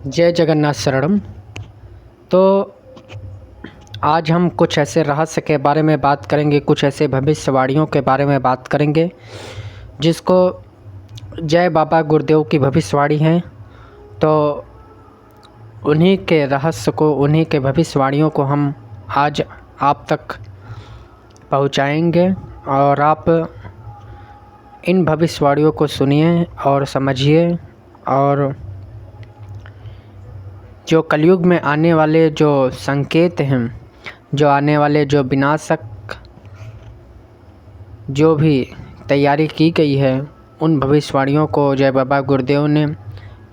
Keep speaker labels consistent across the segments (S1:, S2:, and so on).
S1: जय जगन्नाथ शरणम। तो आज हम कुछ ऐसे रहस्य के बारे में बात करेंगे, कुछ ऐसे भविष्यवाणियों के बारे में बात करेंगे जिसको जय बाबा गुरुदेव की भविष्यवाणी है। तो उन्हीं के रहस्य को, उन्हीं के भविष्यवाणियों को हम आज आप तक पहुंचाएंगे और आप इन भविष्यवाणियों को सुनिए और समझिए। और जो कलयुग में आने वाले जो संकेत हैं, जो आने वाले जो विनाशक जो भी तैयारी की गई है, उन भविष्यवाणियों को जय बाबा गुरुदेव ने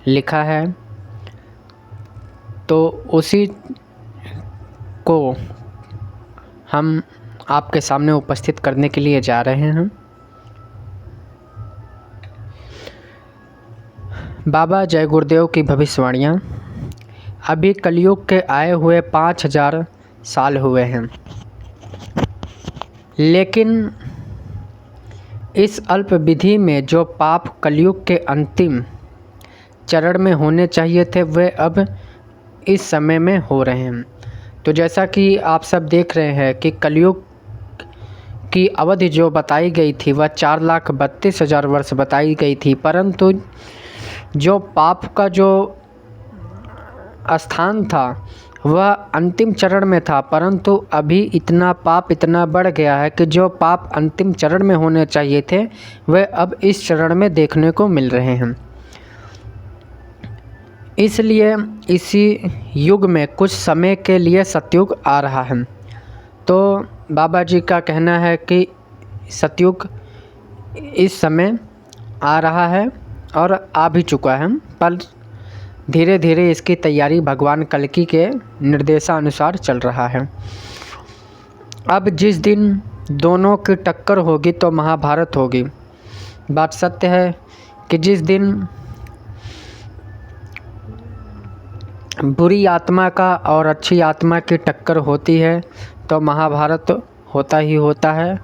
S1: लिखा है। तो उसी को हम आपके सामने उपस्थित करने के लिए जा रहे हैं। बाबा जय गुरुदेव की भविष्यवाणियाँ। अभी कलयुग के आए हुए 5000 साल हुए हैं, लेकिन इस अल्प विधि में जो पाप कलयुग के अंतिम चरण में होने चाहिए थे, वे अब इस समय में हो रहे हैं। तो जैसा कि आप सब देख रहे हैं कि कलयुग की अवधि जो बताई गई थी वह 4,32,000 वर्ष बताई गई थी, परंतु जो पाप का जो स्थान था वह अंतिम चरण में था। परंतु अभी इतना पाप इतना बढ़ गया है कि जो पाप अंतिम चरण में होने चाहिए थे वे अब इस चरण में देखने को मिल रहे हैं। इसलिए इसी युग में कुछ समय के लिए सतयुग आ रहा है। तो बाबा जी का कहना है कि सतयुग इस समय आ रहा है और आ भी चुका है, पर धीरे धीरे इसकी तैयारी भगवान कल्कि के निर्देशानुसार चल रहा है। अब जिस दिन दोनों की टक्कर होगी तो महाभारत होगी। बात सत्य है कि जिस दिन बुरी आत्मा का और अच्छी आत्मा की टक्कर होती है तो महाभारत होता ही होता है,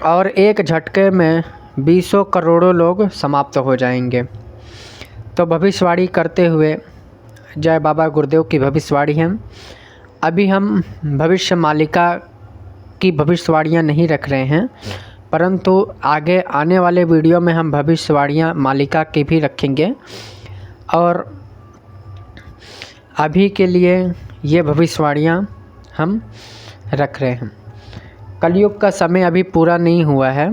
S1: और एक झटके में 20 करोड़ों लोग समाप्त हो जाएंगे। तो भविष्यवाणी करते हुए जय बाबा गुरुदेव की भविष्यवाणी है। अभी हम भविष्य मालिका की भविष्यवाणियाँ नहीं रख रहे हैं, परंतु आगे आने वाले वीडियो में हम भविष्यवाणियाँ मालिका की भी रखेंगे। और अभी के लिए ये भविष्यवाणियाँ हम रख रहे हैं। कलयुग का समय अभी पूरा नहीं हुआ है,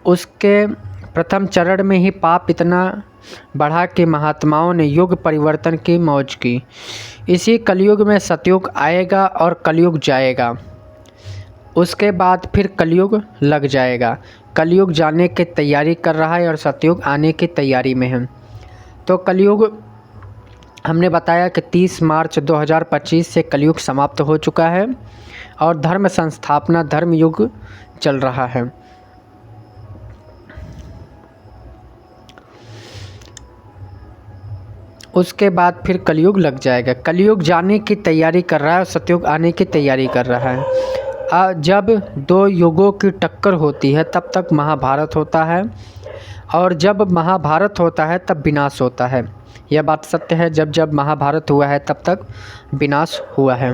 S1: उसके प्रथम चरण में ही पाप इतना बढ़ा कि महात्माओं ने युग परिवर्तन की मौज की। इसी कलयुग में सतयुग आएगा और कलयुग जाएगा, उसके बाद फिर कलयुग लग जाएगा। कलयुग जाने की तैयारी कर रहा है और सतयुग आने की तैयारी में है। तो कलयुग हमने बताया कि 30 मार्च 2025 से कलयुग समाप्त हो चुका है और धर्म संस्थापना धर्म युग चल रहा है। उसके बाद फिर कलयुग लग जाएगा। कलयुग जाने की तैयारी कर रहा है और सतयुग आने की तैयारी कर रहा है। जब दो युगों की टक्कर होती है तब तक महाभारत होता है, और जब महाभारत होता है तब विनाश होता है। यह बात सत्य है, जब जब महाभारत हुआ है तब तक विनाश हुआ है।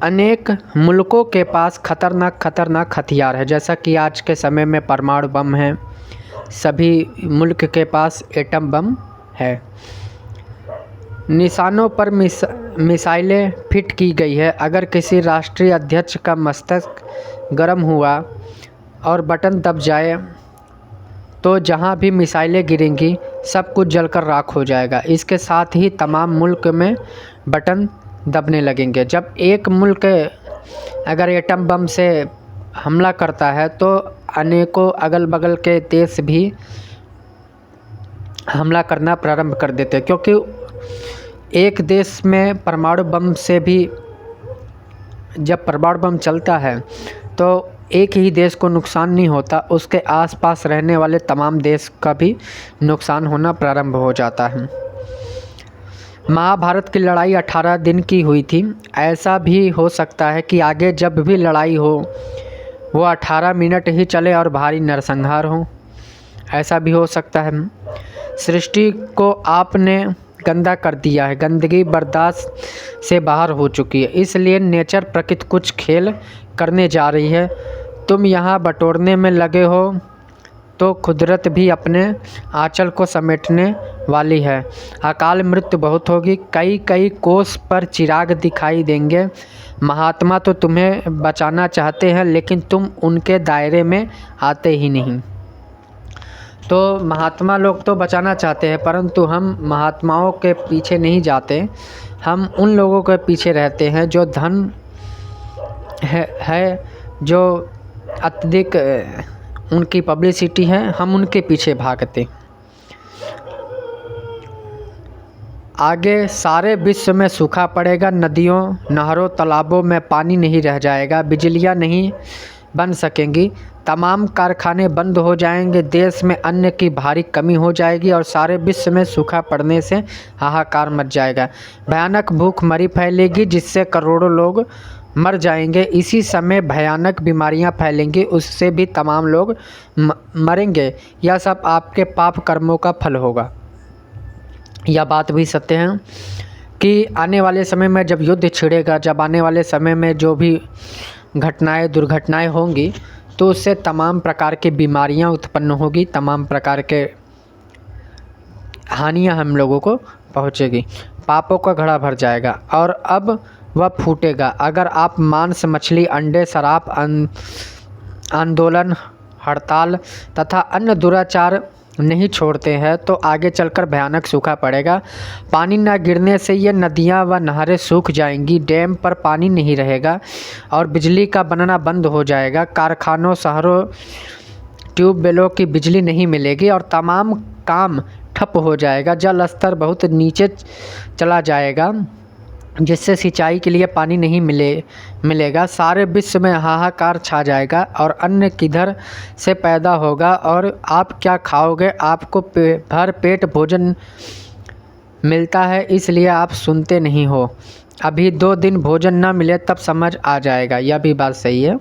S1: अनेक मुल्कों के पास खतरनाक हथियार है, जैसा कि आज के समय में परमाणु बम है, सभी मुल्क के पास एटम बम है। निशानों पर मिसाइलें फिट की गई है। अगर किसी राष्ट्रीय अध्यक्ष का मस्तक गर्म हुआ और बटन दब जाए तो जहां भी मिसाइलें गिरेंगी सब कुछ जलकर राख हो जाएगा। इसके साथ ही तमाम मुल्क में बटन दबने लगेंगे। जब एक मुल्क अगर एटम बम से हमला करता है तो अनेकों अगल बगल के देश भी हमला करना प्रारंभ कर देते हैं, क्योंकि एक देश में परमाणु बम से भी, जब परमाणु बम चलता है तो एक ही देश को नुकसान नहीं होता, उसके आसपास रहने वाले तमाम देश का भी नुकसान होना प्रारंभ हो जाता है। महाभारत की लड़ाई 18 दिन की हुई थी। ऐसा भी हो सकता है कि आगे जब भी लड़ाई हो वो 18 मिनट ही चले और भारी नरसंहार हो, ऐसा भी हो सकता है। सृष्टि को आपने गंदा कर दिया है, गंदगी बर्दाश्त से बाहर हो चुकी है। इसलिए नेचर प्रकृति कुछ खेल करने जा रही है। तुम यहाँ बटोरने में लगे हो तो कुदरत भी अपने आंचल को समेटने वाली है। अकाल मृत्यु बहुत होगी, कई कई कोस पर चिराग दिखाई देंगे। महात्मा तो तुम्हें बचाना चाहते हैं, लेकिन तुम उनके दायरे में आते ही नहीं। तो महात्मा लोग तो बचाना चाहते हैं, परंतु हम महात्माओं के पीछे नहीं जाते। हम उन लोगों के पीछे रहते हैं जो धन है जो अत्यधिक उनकी पब्लिसिटी है, हम उनके पीछे भागते। आगे सारे विश्व में सूखा पड़ेगा, नदियों नहरों तालाबों में पानी नहीं रह जाएगा, बिजलियां नहीं बन सकेंगी, तमाम कारखाने बंद हो जाएंगे, देश में अन्न की भारी कमी हो जाएगी और सारे विश्व में सूखा पड़ने से हाहाकार मच जाएगा। भयानक भूखमरी फैलेगी जिससे करोड़ों लोग मर जाएंगे। इसी समय भयानक बीमारियां फैलेंगी, उससे भी तमाम लोग मरेंगे। यह सब आपके पाप कर्मों का फल होगा। यह बात भी सत्य है कि आने वाले समय में जब युद्ध छिड़ेगा, जब आने वाले समय में जो भी घटनाएं दुर्घटनाएं होंगी, तो उससे तमाम प्रकार की बीमारियां उत्पन्न होगी, तमाम प्रकार के हानियां हम लोगों को पहुंचेगी, पापों का घड़ा भर जाएगा और अब वह फूटेगा। अगर आप मांस मछली अंडे शराब आंदोलन हड़ताल तथा अन्य दुराचार नहीं छोड़ते हैं तो आगे चलकर भयानक सूखा पड़ेगा। पानी न गिरने से ये नदियाँ व नहरें सूख जाएंगी, डैम पर पानी नहीं रहेगा और बिजली का बनना बंद हो जाएगा। कारखानों शहरों ट्यूबवेलों की बिजली नहीं मिलेगी और तमाम काम ठप हो जाएगा। जल स्तर बहुत नीचे चला जाएगा जिससे सिंचाई के लिए पानी नहीं मिलेगा। सारे विश्व में हाहाकार छा जाएगा और अन्न किधर से पैदा होगा और आप क्या खाओगे। आपको भर पेट भोजन मिलता है, इसलिए आप सुनते नहीं हो। अभी 2 दिन भोजन न मिले तब समझ आ जाएगा। यह भी बात सही है।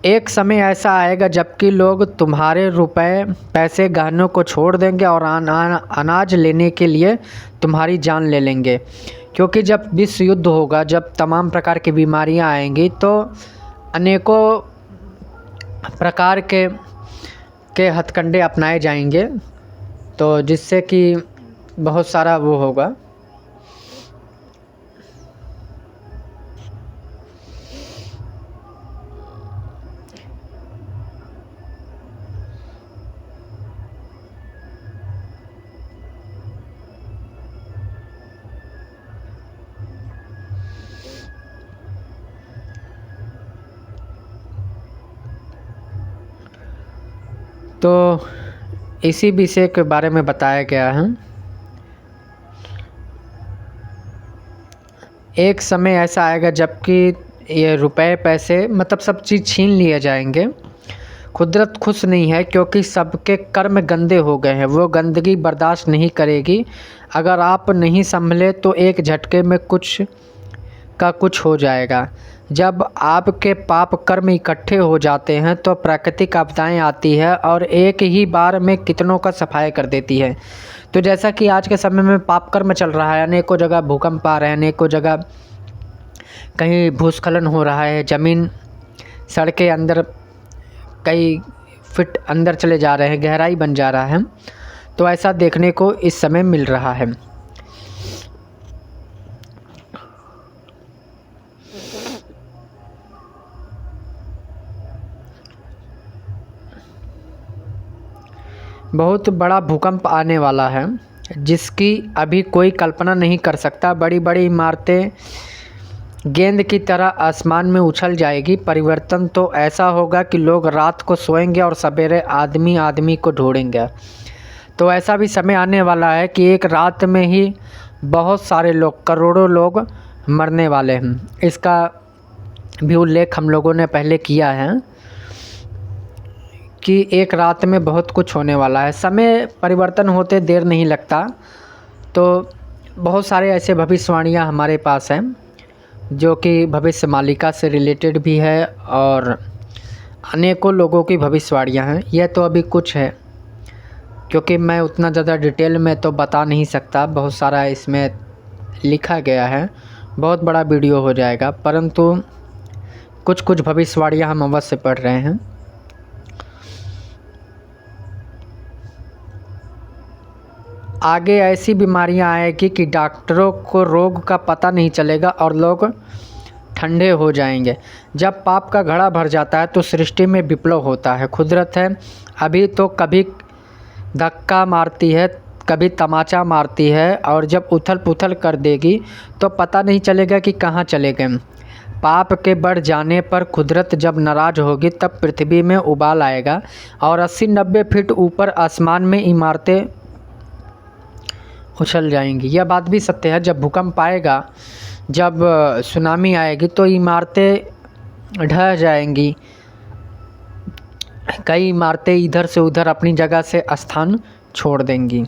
S1: एक समय ऐसा आएगा जबकि लोग तुम्हारे रुपए पैसे गहनों को छोड़ देंगे और अनाज लेने के लिए तुम्हारी जान ले लेंगे, क्योंकि जब विश्व युद्ध होगा, जब तमाम प्रकार की बीमारियां आएंगी तो अनेकों प्रकार के हथकंडे अपनाए जाएंगे, तो जिससे कि बहुत सारा वो होगा। तो इसी विषय के बारे में बताया गया है। एक समय ऐसा आएगा जबकि ये रुपए पैसे मतलब सब चीज़ छीन लिए जाएंगे। कुदरत खुश नहीं है क्योंकि सबके कर्म गंदे हो गए हैं, वो गंदगी बर्दाश्त नहीं करेगी। अगर आप नहीं संभले तो एक झटके में कुछ का कुछ हो जाएगा। जब आपके पाप कर्म इकट्ठे हो जाते हैं तो प्राकृतिक आपदाएं आती है और एक ही बार में कितनों का सफाई कर देती है। तो जैसा कि आज के समय में पाप कर्म चल रहा है, अनेकों जगह भूकंप आ रहे हैं, अनेकों जगह कहीं भूस्खलन हो रहा है, ज़मीन सड़कें अंदर कई फीट अंदर चले जा रहे हैं, गहराई बन जा रहा है। तो ऐसा देखने को इस समय मिल रहा है। बहुत बड़ा भूकंप आने वाला है जिसकी अभी कोई कल्पना नहीं कर सकता। बड़ी बड़ी इमारतें गेंद की तरह आसमान में उछल जाएगी। परिवर्तन तो ऐसा होगा कि लोग रात को सोएंगे और सवेरे आदमी आदमी को ढूंढेंगे। तो ऐसा भी समय आने वाला है कि एक रात में ही बहुत सारे लोग, करोड़ों लोग मरने वाले हैं। इसका भी उल्लेख हम लोगों ने पहले किया है कि एक रात में बहुत कुछ होने वाला है। समय परिवर्तन होते देर नहीं लगता। तो बहुत सारे ऐसे भविष्यवाणियाँ हमारे पास हैं जो कि भविष्य मालिका से रिलेटेड भी है और अनेकों लोगों की भविष्यवाणियाँ हैं। यह तो अभी कुछ है, क्योंकि मैं उतना ज़्यादा डिटेल में तो बता नहीं सकता, बहुत सारा इसमें लिखा गया है, बहुत बड़ा वीडियो हो जाएगा, परंतु कुछ कुछ भविष्यवाणियाँ हम अवश्य पढ़ रहे हैं। आगे ऐसी बीमारियां आएगी कि डॉक्टरों को रोग का पता नहीं चलेगा और लोग ठंडे हो जाएंगे। जब पाप का घड़ा भर जाता है तो सृष्टि में विप्लव होता है। कुदरत है अभी तो कभी धक्का मारती है, कभी तमाचा मारती है, और जब उथल पुथल कर देगी तो पता नहीं चलेगा कि कहाँ चले गए। पाप के बढ़ जाने पर कुदरत जब नाराज़ होगी तब पृथ्वी में उबाल आएगा और 80-90 फीट ऊपर आसमान में इमारतें उछल जाएंगी। यह बात भी सत्य है। जब भूकंप आएगा, जब सुनामी आएगी तो इमारतें ढह जाएंगी, कई इमारतें इधर से उधर अपनी जगह से स्थान छोड़ देंगी।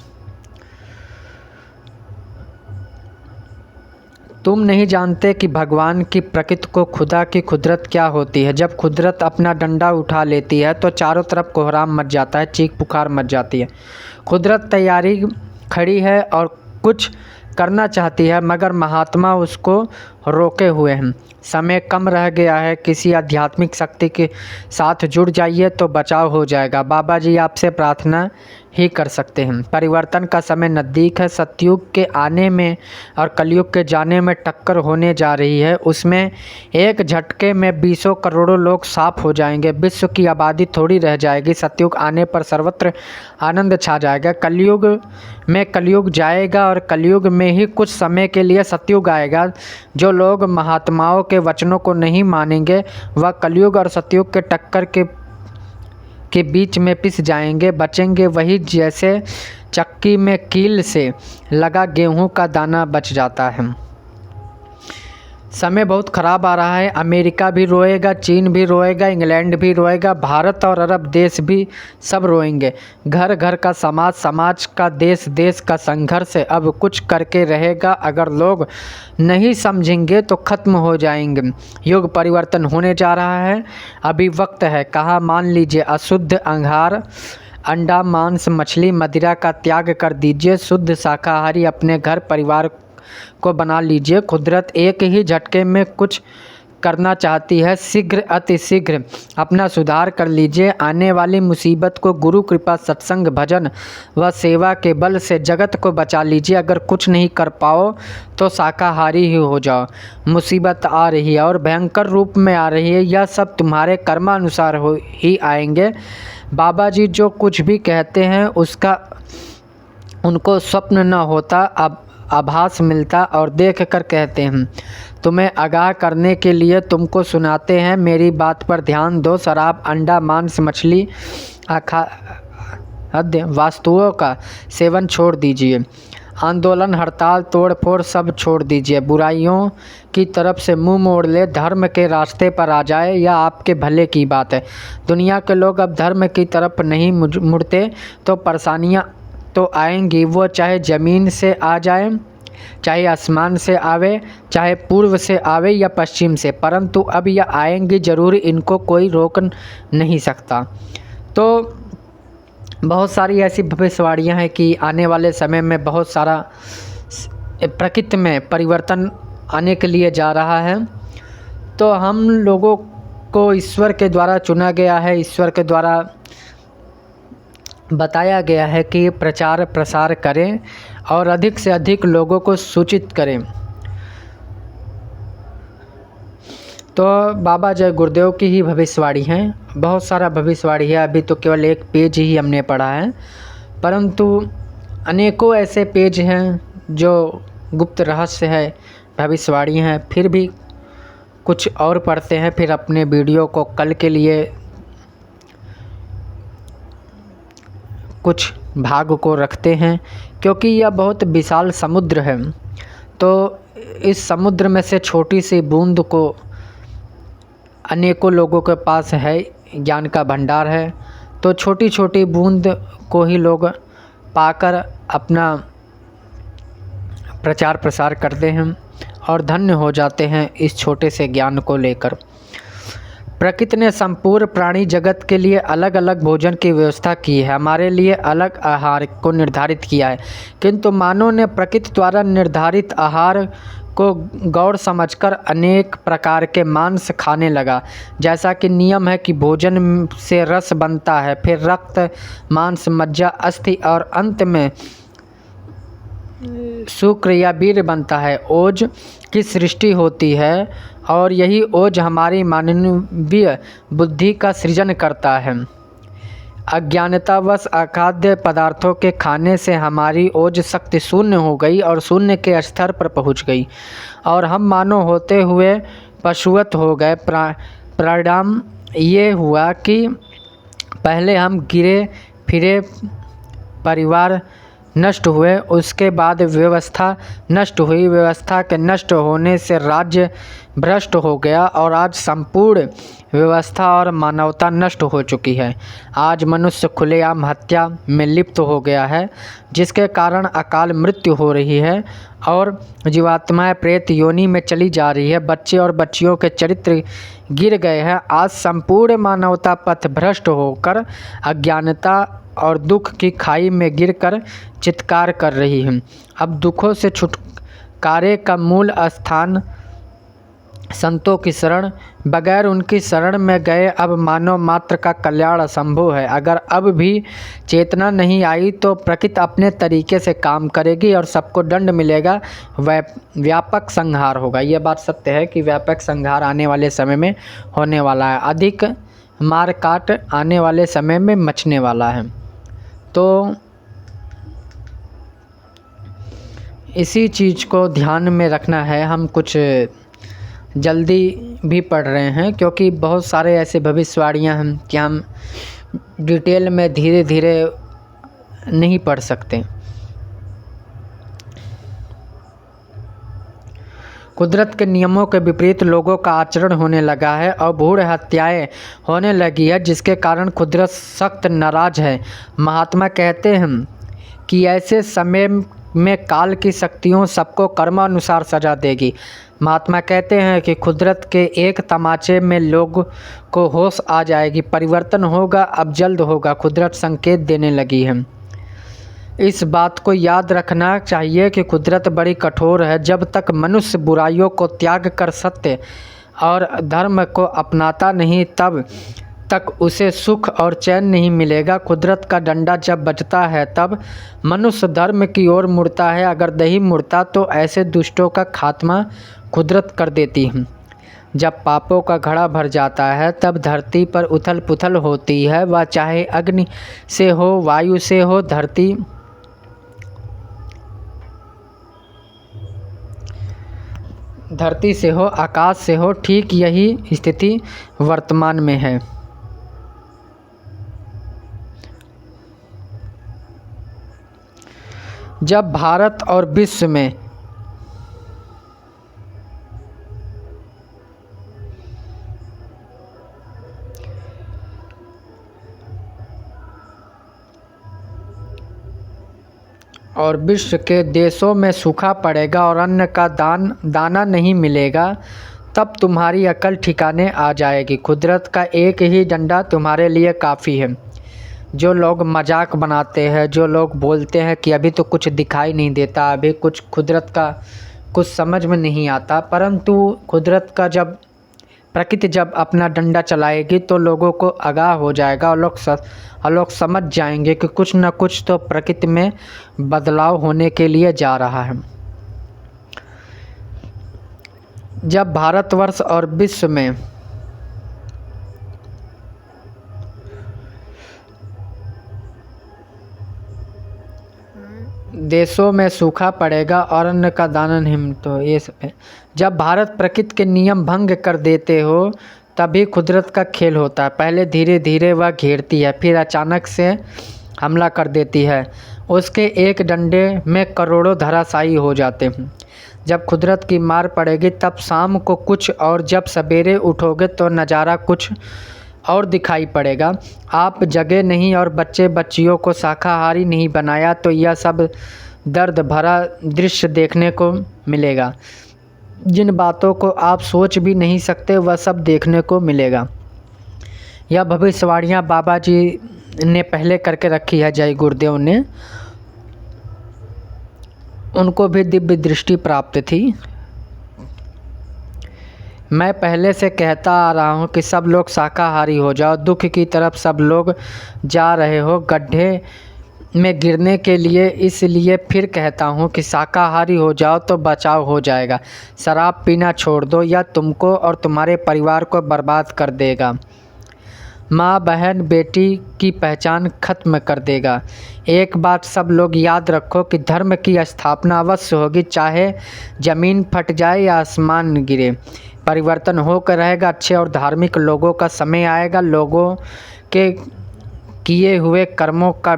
S1: तुम नहीं जानते कि भगवान की प्रकृति को खुदा की कुदरत क्या होती है। जब कुदरत अपना डंडा उठा लेती है तो चारों तरफ कोहराम मच जाता है, चीख पुकार मच जाती है। कुदरत तैयारी खड़ी है और कुछ करना चाहती है, मगर महात्मा उसको रोके हुए हैं। समय कम रह गया है, किसी आध्यात्मिक शक्ति के साथ जुड़ जाइए तो बचाव हो जाएगा। बाबा जी आपसे प्रार्थना ही कर सकते हैं। परिवर्तन का समय नज़दीक है। सतयुग के आने में और कलयुग के जाने में टक्कर होने जा रही है। उसमें एक झटके में 20 करोड़ों लोग साफ हो जाएंगे। विश्व की आबादी थोड़ी रह जाएगी। सतयुग आने पर सर्वत्र आनंद छा जाएगा। कलयुग में कलयुग जाएगा और कलयुग में ही कुछ समय के लिए सतयुग आएगा। जो लोग महात्माओं के वचनों को नहीं मानेंगे वह कलयुग और सतयुग के टक्कर के बीच में पिस जाएंगे। बचेंगे वही जैसे चक्की में कील से लगा गेहूं का दाना बच जाता है। समय बहुत ख़राब आ रहा है। अमेरिका भी रोएगा, चीन भी रोएगा, इंग्लैंड भी रोएगा, भारत और अरब देश भी सब रोएंगे। घर घर का समाज, समाज का देश, देश का संघर्ष अब कुछ करके रहेगा। अगर लोग नहीं समझेंगे तो ख़त्म हो जाएंगे। युग परिवर्तन होने जा रहा है, अभी वक्त है। कहा मान लीजिए अशुद्ध अंगार, अंडा, मांस, मछली, मदिरा का त्याग कर दीजिए। शुद्ध शाकाहारी अपने घर परिवार को बना लीजिए। कुदरत एक ही झटके में कुछ करना चाहती है। शीघ्र अति शीघ्र अपना सुधार कर लीजिए। आने वाली मुसीबत को गुरु कृपा, सत्संग, भजन व सेवा के बल से जगत को बचा लीजिए। अगर कुछ नहीं कर पाओ तो शाकाहारी ही हो जाओ। मुसीबत आ रही है और भयंकर रूप में आ रही है। यह सब तुम्हारे कर्मानुसार ही आएंगे। बाबा जी जो कुछ भी कहते हैं उसका उनको स्वप्न न होता, अब आभास मिलता और देख कर कहते हैं। तुम्हें आगाह करने के लिए तुमको सुनाते हैं, मेरी बात पर ध्यान दो। शराब, अंडा, मांस, मछली खाद्य वस्तुओं का सेवन छोड़ दीजिए। आंदोलन, हड़ताल, तोड़ फोड़ सब छोड़ दीजिए। बुराइयों की तरफ से मुंह मोड़ ले, धर्म के रास्ते पर आ जाए, यह आपके भले की बात है। दुनिया के लोग अब धर्म की तरफ नहीं मुड़ते तो परेशानियाँ तो आएंगी। वो चाहे ज़मीन से आ जाए, चाहे आसमान से आवे, चाहे पूर्व से आवे या पश्चिम से, परंतु अब यह आएंगी ज़रूर, इनको कोई रोक नहीं सकता। तो बहुत सारी ऐसी भविष्यवाणियाँ हैं कि आने वाले समय में बहुत सारा प्रकृति में परिवर्तन आने के लिए जा रहा है। तो हम लोगों को ईश्वर के द्वारा चुना गया है, ईश्वर के द्वारा बताया गया है कि प्रचार प्रसार करें और अधिक से अधिक लोगों को सूचित करें। तो बाबा जय गुरुदेव की ही भविष्यवाणी है। बहुत सारा भविष्यवाणी है, अभी तो केवल एक पेज ही हमने पढ़ा है, परंतु अनेकों ऐसे पेज हैं जो गुप्त रहस्य है, भविष्यवाणी हैं। फिर भी कुछ और पढ़ते हैं, फिर अपने वीडियो को कल के लिए कुछ भाग को रखते हैं, क्योंकि यह बहुत विशाल समुद्र है। तो इस समुद्र में से छोटी सी बूंद को अनेकों लोगों के पास है, ज्ञान का भंडार है। तो छोटी छोटी बूंद को ही लोग पाकर अपना प्रचार प्रसार करते हैं और धन्य हो जाते हैं इस छोटे से ज्ञान को लेकर। प्रकृति ने संपूर्ण प्राणी जगत के लिए अलग अलग भोजन की व्यवस्था की है, हमारे लिए अलग आहार को निर्धारित किया है, किंतु मानव ने प्रकृति द्वारा निर्धारित आहार को गौर समझकर अनेक प्रकार के मांस खाने लगा। जैसा कि नियम है कि भोजन से रस बनता है, फिर रक्त, मांस, मज्जा, अस्थि और अंत में शुक्र या वीर्य बनता है। ओज की सृष्टि होती है और यही ओज हमारी मानवीय बुद्धि का सृजन करता है। अज्ञानतावश अखाद्य पदार्थों के खाने से हमारी ओज शक्ति शून्य हो गई और शून्य के स्तर पर पहुंच गई और हम मानव होते हुए पशुवत हो गए। परिणाम ये हुआ कि पहले हम गिरे फिरे परिवार नष्ट हुए, उसके बाद व्यवस्था नष्ट हुई, व्यवस्था के नष्ट होने से राज्य भ्रष्ट हो गया और आज संपूर्ण व्यवस्था और मानवता नष्ट हो चुकी है। आज मनुष्य खुलेआम हत्या में लिप्त हो गया है, जिसके कारण अकाल मृत्यु हो रही है और जीवात्माएं प्रेत योनि में चली जा रही है। बच्चे और बच्चियों के चरित्र गिर गए हैं। आज संपूर्ण मानवता पथ भ्रष्ट होकर अज्ञानता और दुख की खाई में गिरकर चित्कार कर रही है। अब दुखों से छुटकारे का मूल स्थान संतों की शरण, बगैर उनकी शरण में गए अब मानव मात्र का कल्याण असंभव है। अगर अब भी चेतना नहीं आई तो प्रकृति अपने तरीके से काम करेगी और सबको दंड मिलेगा, व्यापक संहार होगा। यह बात सत्य है कि व्यापक संहार आने वाले समय में होने वाला है, अधिक मार काट आने वाले समय में मचने वाला है। तो इसी चीज़ को ध्यान में रखना है। हम कुछ जल्दी भी पढ़ रहे हैं क्योंकि बहुत सारे ऐसे भविष्यवाणियाँ हैं कि हम डिटेल में धीरे धीरे नहीं पढ़ सकते। कुदरत के नियमों के विपरीत लोगों का आचरण होने लगा है और भूड़ हत्याएं होने लगी है, जिसके कारण कुदरत सख्त नाराज है। महात्मा कहते हैं कि ऐसे समय में काल की शक्तियों सबको कर्मानुसार सजा देगी। महात्मा कहते हैं कि कुदरत के एक तमाचे में लोग को होश आ जाएगी, परिवर्तन होगा, अब जल्द होगा। कुदरत संकेत देने लगी है। इस बात को याद रखना चाहिए कि कुदरत बड़ी कठोर है। जब तक मनुष्य बुराइयों को त्याग कर सत्य और धर्म को अपनाता नहीं, तब तक उसे सुख और चैन नहीं मिलेगा। कुदरत का डंडा जब बजता है तब मनुष्य धर्म की ओर मुड़ता है, अगर नहीं मुड़ता तो ऐसे दुष्टों का खात्मा कुदरत कर देती है। जब पापों का घड़ा भर जाता है तब धरती पर उथल पुथल होती है, वह चाहे अग्नि से हो, वायु से हो, धरती से हो, आकाश से हो। ठीक यही स्थिति वर्तमान में है। जब भारत और विश्व में के देशों में सूखा पड़ेगा और अन्न का दाना नहीं मिलेगा, तब तुम्हारी अकल ठिकाने आ जाएगी। कुदरत का एक ही डंडा तुम्हारे लिए काफ़ी है। जो लोग मजाक बनाते हैं, जो लोग बोलते हैं कि अभी तो कुछ दिखाई नहीं देता, अभी कुछ कुदरत का कुछ समझ में नहीं आता, परंतु कुदरत का प्रकृति जब अपना डंडा चलाएगी तो लोगों को आगाह हो जाएगा और लोग समझ जाएंगे कि कुछ न कुछ तो प्रकृति में बदलाव होने के लिए जा रहा है। जब भारतवर्ष और विश्व में देशों में सूखा पड़ेगा और अन्न का दाना नहीं, तो ये सब है। जब भारत प्रकृति के नियम भंग कर देते हो तभी कुदरत का खेल होता है। पहले धीरे धीरे वह घेरती है, फिर अचानक से हमला कर देती है। उसके एक डंडे में करोड़ों धराशायी हो जाते हैं। जब कुदरत की मार पड़ेगी तब शाम को कुछ और जब सवेरे उठोगे तो नज़ारा कुछ और दिखाई पड़ेगा। आप जगे नहीं और बच्चे बच्चियों को शाकाहारी नहीं बनाया तो यह सब दर्द भरा दृश्य देखने को मिलेगा। जिन बातों को आप सोच भी नहीं सकते वह सब देखने को मिलेगा। यह भविष्यवाणियाँ बाबा जी ने पहले करके रखी है। जय गुरुदेव ने, उनको भी दिव्य दृष्टि प्राप्त थी। मैं पहले से कहता आ रहा हूँ कि सब लोग शाकाहारी हो जाओ, दुख की तरफ सब लोग जा रहे हो गड्ढे में गिरने के लिए, इसलिए फिर कहता हूँ कि शाकाहारी हो जाओ तो बचाव हो जाएगा। शराब पीना छोड़ दो, यह तुमको और तुम्हारे परिवार को बर्बाद कर देगा। माँ बहन बेटी की पहचान खत्म कर देगा। एक बात सब लोग याद रखो कि धर्म की स्थापना अवश्य होगी, चाहे ज़मीन फट जाए या आसमान गिरे, परिवर्तन होकर रहेगा। अच्छे और धार्मिक लोगों का समय आएगा, लोगों के किए हुए कर्मों का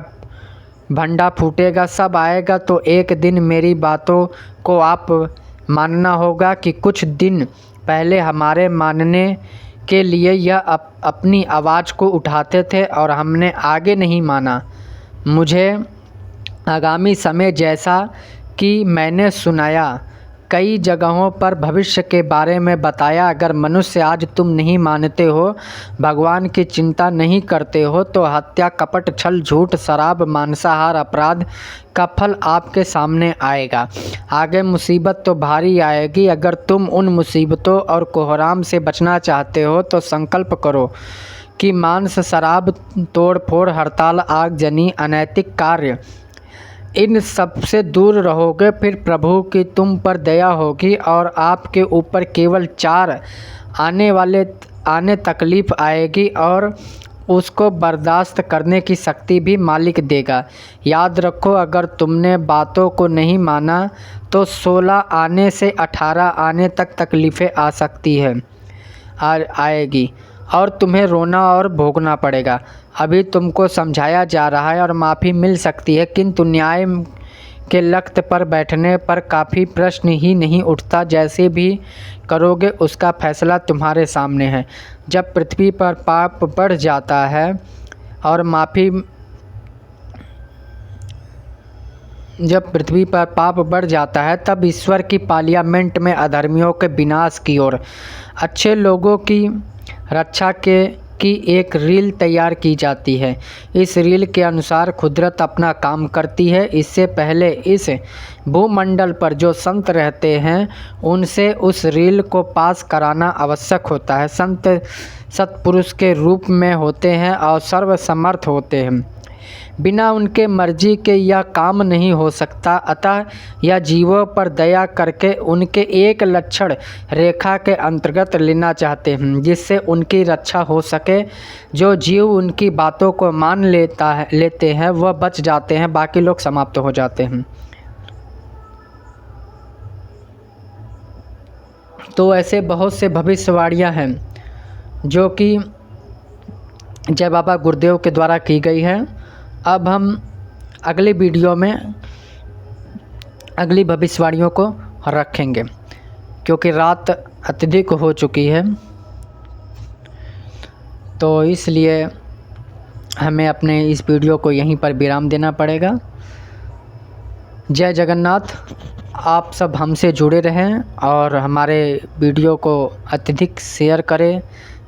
S1: भंडा फूटेगा, सब आएगा। तो एक दिन मेरी बातों को आप मानना होगा कि कुछ दिन पहले हमारे मानने के लिए यह अपनी आवाज़ को उठाते थे और हमने आगे नहीं माना। मुझे आगामी समय जैसा कि मैंने सुनाया, कई जगहों पर भविष्य के बारे में बताया। अगर मनुष्य आज तुम नहीं मानते हो, भगवान की चिंता नहीं करते हो, तो हत्या, कपट, छल, झूठ, शराब, मांसाहार, अपराध का फल आपके सामने आएगा। आगे मुसीबत तो भारी आएगी। अगर तुम उन मुसीबतों और कोहराम से बचना चाहते हो तो संकल्प करो कि मांस, शराब, तोड़ फोड़, हड़ताल, आगजनी, अनैतिक कार्य, इन सब से दूर रहोगे। फिर प्रभु की तुम पर दया होगी और आपके ऊपर केवल 4 आने तकलीफ़ आएगी और उसको बर्दाश्त करने की शक्ति भी मालिक देगा। याद रखो, अगर तुमने बातों को नहीं माना तो 16 आने से 18 आने तक तकलीफ़ें आ सकती है आएगी और तुम्हें रोना और भोगना पड़ेगा। अभी तुमको समझाया जा रहा है और माफ़ी मिल सकती है, किंतु न्याय के लख्त पर बैठने पर काफ़ी प्रश्न ही नहीं उठता। जैसे भी करोगे उसका फैसला तुम्हारे सामने है। जब पृथ्वी पर पाप बढ़ जाता है तब ईश्वर की पार्लियामेंट में अधर्मियों के विनाश की ओर अच्छे लोगों की रक्षा की एक रील तैयार की जाती है। इस रील के अनुसार कुदरत अपना काम करती है। इससे पहले इस भूमंडल पर जो संत रहते हैं उनसे उस रील को पास कराना आवश्यक होता है। संत सत्पुरुष के रूप में होते हैं और सर्वसमर्थ होते हैं। बिना उनके मर्जी के यह काम नहीं हो सकता। अतः यह जीवों पर दया करके उनके एक लक्षण रेखा के अंतर्गत लेना चाहते हैं, जिससे उनकी रक्षा हो सके। जो जीव उनकी बातों को मान लेते हैं वह बच जाते हैं, बाकी लोग समाप्त हो जाते हैं। तो ऐसे बहुत से भविष्यवाणियाँ हैं जो कि जय बाबा गुरुदेव के द्वारा की गई है। अब हम अगले वीडियो में अगली भविष्यवाणियों को रखेंगे, क्योंकि रात अत्यधिक हो चुकी है, तो इसलिए हमें अपने इस वीडियो को यहीं पर विराम देना पड़ेगा। जय जगन्नाथ। आप सब हमसे जुड़े रहें और हमारे वीडियो को अत्यधिक शेयर करें,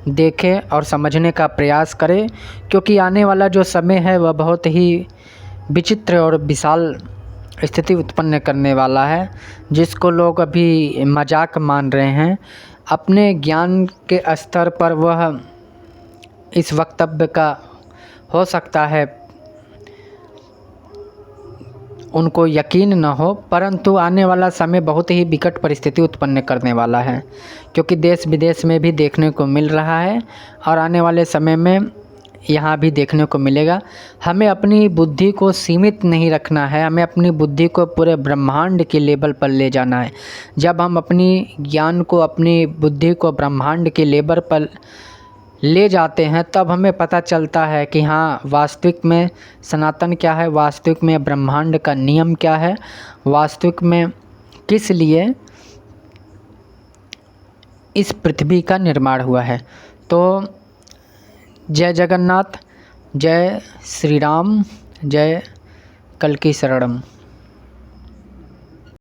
S1: देखें और समझने का प्रयास करें, क्योंकि आने वाला जो समय है वह बहुत ही विचित्र और विशाल स्थिति उत्पन्न करने वाला है, जिसको लोग अभी मजाक मान रहे हैं। अपने ज्ञान के स्तर पर वह इस वक्तव्य का हो सकता है उनको यकीन न हो, परंतु आने वाला समय बहुत ही विकट परिस्थिति उत्पन्न करने वाला है, क्योंकि देश विदेश में भी देखने को मिल रहा है और आने वाले समय में यहाँ भी देखने को मिलेगा। हमें अपनी बुद्धि को सीमित नहीं रखना है, हमें अपनी बुद्धि को पूरे ब्रह्मांड के लेवल पर ले जाना है। जब हम अपनी ज्ञान को, अपनी बुद्धि को ब्रह्मांड के लेवल पर ले जाते हैं, तब हमें पता चलता है कि हाँ, वास्तविक में सनातन क्या है, वास्तविक में ब्रह्मांड का नियम क्या है, वास्तविक में किस लिए इस पृथ्वी का निर्माण हुआ है। तो जय जगन्नाथ, जय श्री राम, जय कल्की शरणम।